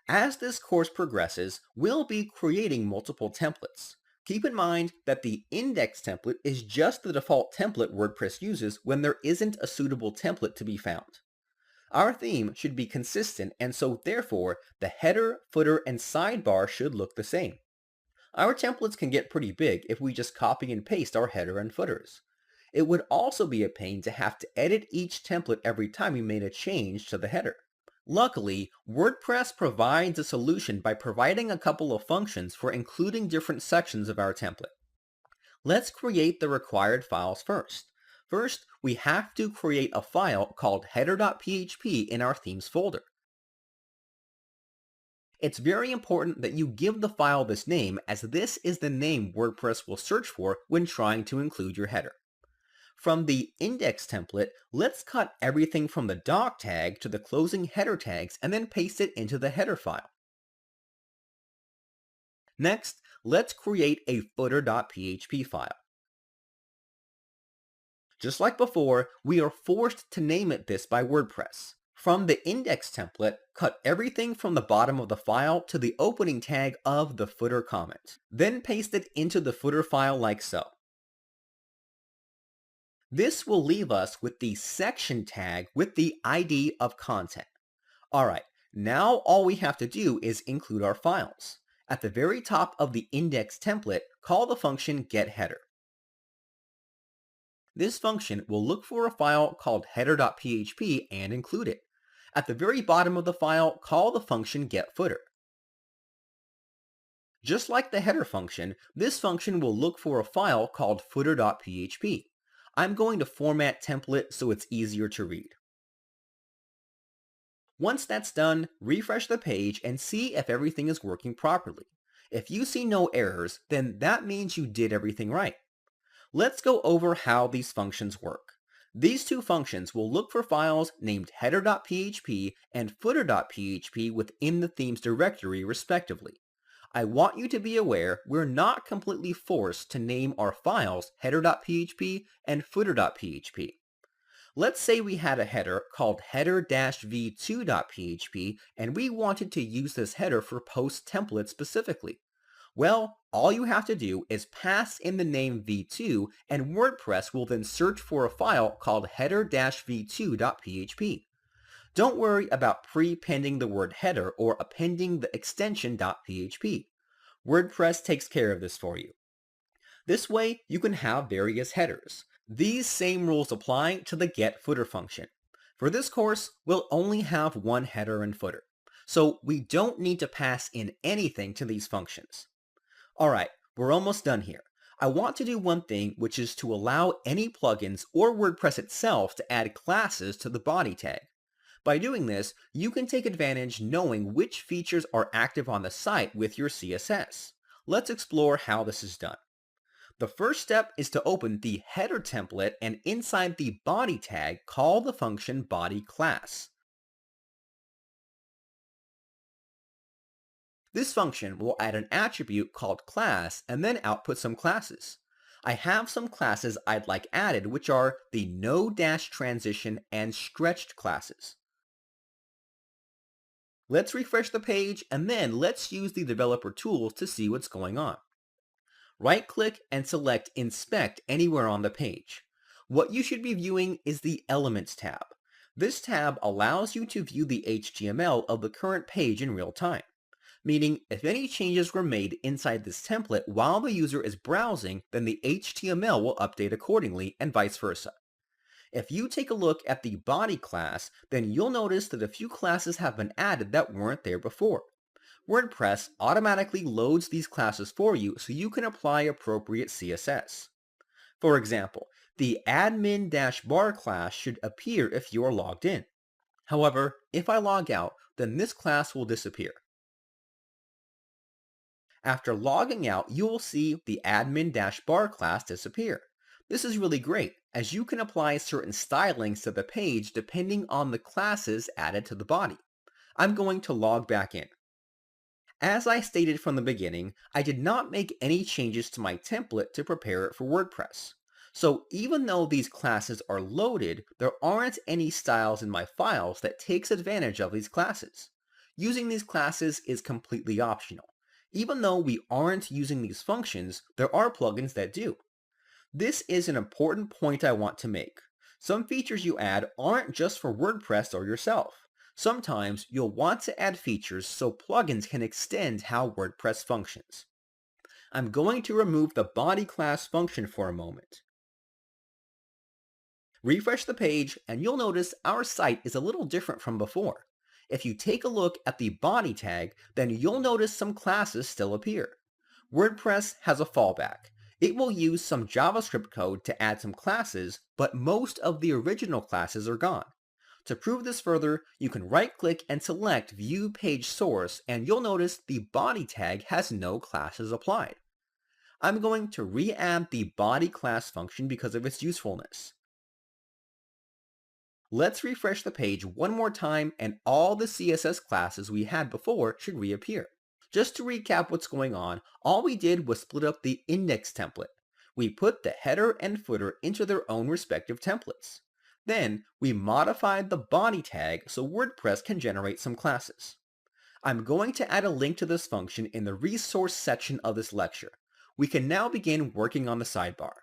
As this course progresses, we'll be creating multiple templates. Keep in mind that the index template is just the default template WordPress uses when there isn't a suitable template to be found. Our theme should be consistent, and so therefore the header, footer, and sidebar should look the same. Our templates can get pretty big if we just copy and paste our header and footers. It would also be a pain to have to edit each template every time we made a change to the header. Luckily, WordPress provides a solution by providing a couple of functions for including different sections of our template. Let's create the required files first. First, we have to create a file called header.php in our themes folder. It's very important that you give the file this name, as this is the name WordPress will search for when trying to include your header. From the index template, let's cut everything from the doc tag to the closing header tags and then paste it into the header file. Next, let's create a footer.php file. Just like before, we are forced to name it this by WordPress. From the index template, cut everything from the bottom of the file to the opening tag of the footer comment. Then paste it into the footer file like so. This will leave us with the section tag with the ID of content. Alright, now all we have to do is include our files. At the very top of the index template, call the function getHeader. This function will look for a file called header.php and include it. At the very bottom of the file, call the function getFooter. Just like the header function, this function will look for a file called footer.php. I'm going to format template so it's easier to read. Once that's done, refresh the page and see if everything is working properly. If you see no errors, then that means you did everything right. Let's go over how these functions work. These two functions will look for files named header.php and footer.php within the themes directory respectively. I want you to be aware we're not completely forced to name our files header.php and footer.php. Let's say we had a header called header-v2.php and we wanted to use this header for post templates specifically. Well, all you have to do is pass in the name v2 and WordPress will then search for a file called header-v2.php. Don't worry about pre-appending the word header or appending the extension .php. WordPress takes care of this for you. This way, you can have various headers. These same rules apply to the getFooter function. For this course, we'll only have one header and footer, so we don't need to pass in anything to these functions. Alright, we're almost done here. I want to do one thing, which is to allow any plugins or WordPress itself to add classes to the body tag. By doing this, you can take advantage knowing which features are active on the site with your CSS. Let's explore how this is done. The first step is to open the header template and inside the body tag, call the function bodyClass. This function will add an attribute called class and then output some classes. I have some classes I'd like added, which are the no-transition and stretched classes. Let's refresh the page and then let's use the developer tools to see what's going on. Right-click and select Inspect anywhere on the page. What you should be viewing is the Elements tab. This tab allows you to view the HTML of the current page in real time, meaning if any changes were made inside this template while the user is browsing, then the HTML will update accordingly and vice versa. If you take a look at the body class, then you'll notice that a few classes have been added that weren't there before. WordPress automatically loads these classes for you so you can apply appropriate CSS. For example, the admin-bar class should appear if you are logged in. However, if I log out, then this class will disappear. After logging out, you will see the admin-bar class disappear. This is really great, as you can apply certain stylings to the page depending on the classes added to the body. I'm going to log back in. As I stated from the beginning, I did not make any changes to my template to prepare it for WordPress. So even though these classes are loaded, there aren't any styles in my files that takes advantage of these classes. Using these classes is completely optional. Even though we aren't using these functions, there are plugins that do. This is an important point I want to make. Some features you add aren't just for WordPress or yourself. Sometimes you'll want to add features so plugins can extend how WordPress functions. I'm going to remove the body class function for a moment. Refresh the page and you'll notice our site is a little different from before. If you take a look at the body tag, then you'll notice some classes still appear. WordPress has a fallback. It will use some JavaScript code to add some classes, but most of the original classes are gone. To prove this further, you can right-click and select View Page Source, and you'll notice the body tag has no classes applied. I'm going to re-add the body class function because of its usefulness. Let's refresh the page one more time and all the CSS classes we had before should reappear. Just to recap what's going on, all we did was split up the index template. We put the header and footer into their own respective templates. Then we modified the body tag so WordPress can generate some classes. I'm going to add a link to this function in the resource section of this lecture. We can now begin working on the sidebar.